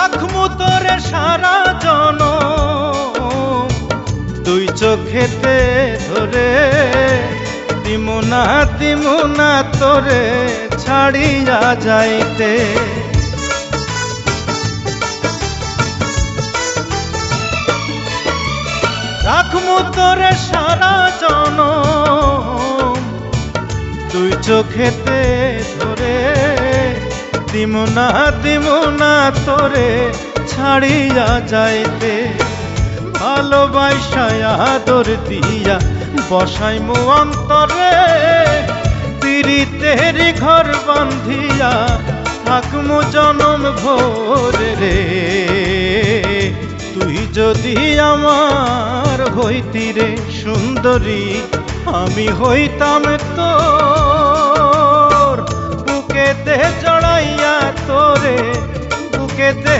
রাখমু তোরে সারা জনম দুই চোখেতে ধরে, দিমু না তোরে ছাড়িয়া যাইতে। রাখমু তোরে সারা জনম দুই চোখেতে ধরে, দিমু না তোরে ছাড়িয়া যাইতে। ভালোবাসায় আদর দিয়া বসাইমু অন্তরে, পিরিতের ঘর বান্ধিয়া থাকমু জনম ভোরে রে। তুই যদি আমার হইতি রে সুন্দরী, আমি হইতাম তোর বুকেতে জড়াইয়া তোরে, বুকেতে